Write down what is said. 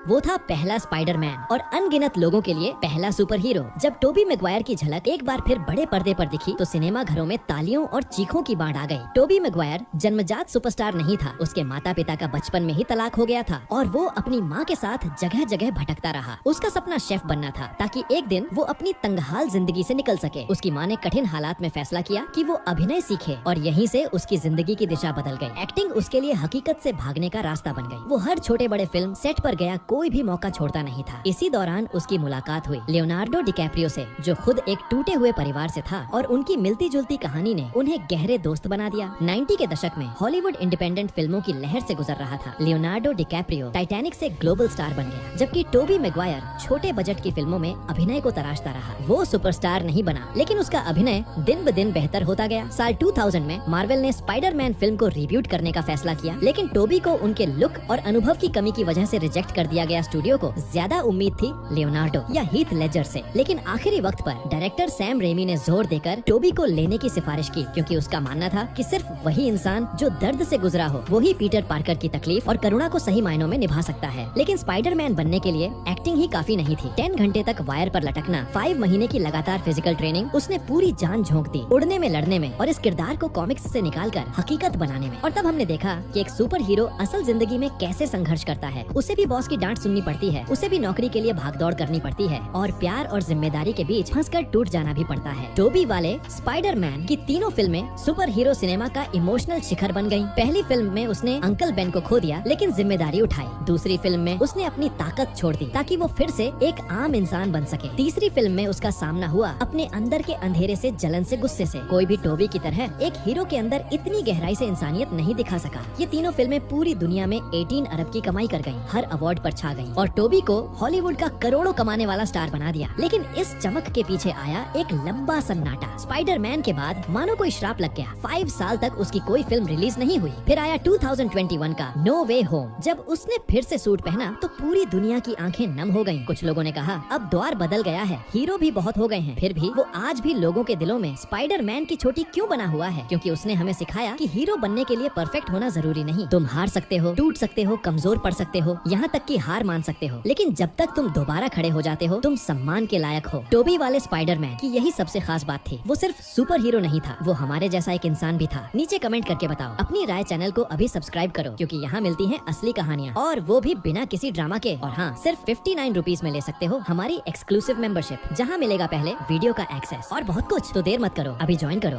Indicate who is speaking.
Speaker 1: वो था पहला स्पाइडरमैन और अनगिनत लोगों के लिए पहला सुपर हीरो। जब टोबी मैगवायर की झलक एक बार फिर बड़े पर्दे पर दिखी तो सिनेमा घरों में तालियों और चीखों की बाढ़ आ गई। टोबी मैगवायर जन्मजात सुपरस्टार नहीं था, उसके माता पिता का बचपन में ही तलाक हो गया था और वो अपनी माँ के साथ जगह जगह भटकता रहा। उसका सपना शेफ बनना था ताकि एक दिन वो अपनी तंगहाल जिंदगी से निकल सके। उसकी माँ ने कठिन हालात में फैसला किया कि वो अभिनय सीखे और यहीं से उसकी जिंदगी की दिशा बदल गई। एक्टिंग उसके लिए हकीकत से भागने का रास्ता बन गई। वो हर छोटे बड़े फिल्म सेट पर गया, कोई भी मौका छोड़ता नहीं था। इसी दौरान उसकी मुलाकात हुई लियोनार्डो डिकैप्रियो से, जो खुद एक टूटे हुए परिवार से था और उनकी मिलती जुलती कहानी ने उन्हें गहरे दोस्त बना दिया। 90 के दशक में हॉलीवुड इंडिपेंडेंट फिल्मों की लहर से गुजर रहा था। लियोनार्डो डिकैप्रियो टाइटैनिक से ग्लोबल स्टार बन गया, जबकि टोबी मैगवायर छोटे बजट की फिल्मों में अभिनय को तराशता रहा। वो सुपरस्टार नहीं बना, लेकिन उसका अभिनय दिन ब दिन बेहतर होता गया। साल 2000 में मार्वल ने स्पाइडरमैन फिल्म को रिब्यूट करने का फैसला किया, लेकिन टोबी को उनके लुक और अनुभव की कमी की वजह से रिजेक्ट कर दिया गया। स्टूडियो को ज्यादा उम्मीद थी लियोनार्डो या हीथ लेजर से, लेकिन आखिरी वक्त पर डायरेक्टर सैम रेमी ने जोर देकर टोबी को लेने की सिफारिश की, क्योंकि उसका मानना था कि सिर्फ वही इंसान जो दर्द से गुजरा हो वही पीटर पार्कर की तकलीफ और करुणा को सही मायनों में निभा सकता है। लेकिन स्पाइडरमैन बनने के लिए एक्टिंग ही काफी नहीं थी। 10 घंटे तक वायर पर लटकना, 5 महीने की लगातार फिजिकल ट्रेनिंग, उसने पूरी जान झोंक दी उड़ने में, लड़ने में और इस किरदार को कॉमिक्स से निकालकर हकीकत बनाने में। और तब हमने देखा कि एक सुपर हीरो असल जिंदगी में कैसे संघर्ष करता है। उसे भी बॉस की डांट सुननी पड़ती है, उसे भी नौकरी के लिए भागदौड़ करनी पड़ती है और प्यार और जिम्मेदारी के बीच फंसकर टूट जाना भी पड़ता है। टोबी वाले स्पाइडरमैन की तीनों फिल्में सुपर हीरो सिनेमा का इमोशनल शिखर बन गयी। पहली फिल्म में उसने अंकल बेन को खो दिया, लेकिन जिम्मेदारी उठाई। दूसरी फिल्म में उसने अपनी ताकत छोड़ दी ताकि वो फिर से एक आम इंसान बन सके। तीसरी फिल्म में उसका सामना हुआ अपने अंदर के अंधेरे से, जलन से, गुस्से से। कोई भी टोबी की तरह एक हीरो के अंदर इतनी गहराई से इंसानियत नहीं दिखा सका। ये तीनों फिल्में पूरी दुनिया में 18 अरब की कमाई कर गयी, हर अवार्ड पर छा गयी और टोबी को हॉलीवुड का करोड़ों कमाने वाला स्टार बना दिया। लेकिन इस चमक के पीछे आया एक लंबा सन्नाटा। स्पाइडरमैन के बाद मानो कोई श्राप लग गया। 5 साल तक उसकी कोई फिल्म रिलीज नहीं हुई। फिर आया 2021 का नो वे होम। जब उसने फिर से सूट पहना तो पूरी दुनिया की आंखें नम हो गयीं। कुछ लोगों ने कहा अब द्वार बदल गया है, हीरो भी बहुत हो गए हैं। फिर भी वो आज भी लोगों के दिलों में स्पाइडरमैन की चोटी क्यों बना हुआ है? क्योंकि उसने हमें सिखाया कि हीरो बनने के लिए परफेक्ट होना जरूरी नहीं। तुम हार सकते हो, टूट सकते हो, कमजोर पड़ सकते हो, यहाँ तक कि हार मान सकते हो, लेकिन जब तक तुम दोबारा खड़े हो जाते हो तुम सम्मान के लायक हो। टोबी वाले स्पाइडरमैन की यही सबसे खास बात थी। वो सिर्फ सुपर हीरो नहीं था, वो हमारे जैसा एक इंसान भी था। नीचे कमेंट करके बताओ अपनी राय। चैनल को अभी सब्सक्राइब करो, क्योंकि यहाँ मिलती हैं असली कहानियाँ, और वो भी बिना किसी ड्रामा के। और हाँ, सिर्फ 59 रुपीज में ले सकते हो हमारी एक्सक्लूसिव मेंबरशिप, जहाँ मिलेगा पहले वीडियो का एक्सेस और बहुत कुछ। तो देर मत करो, अभी ज्वाइन करो।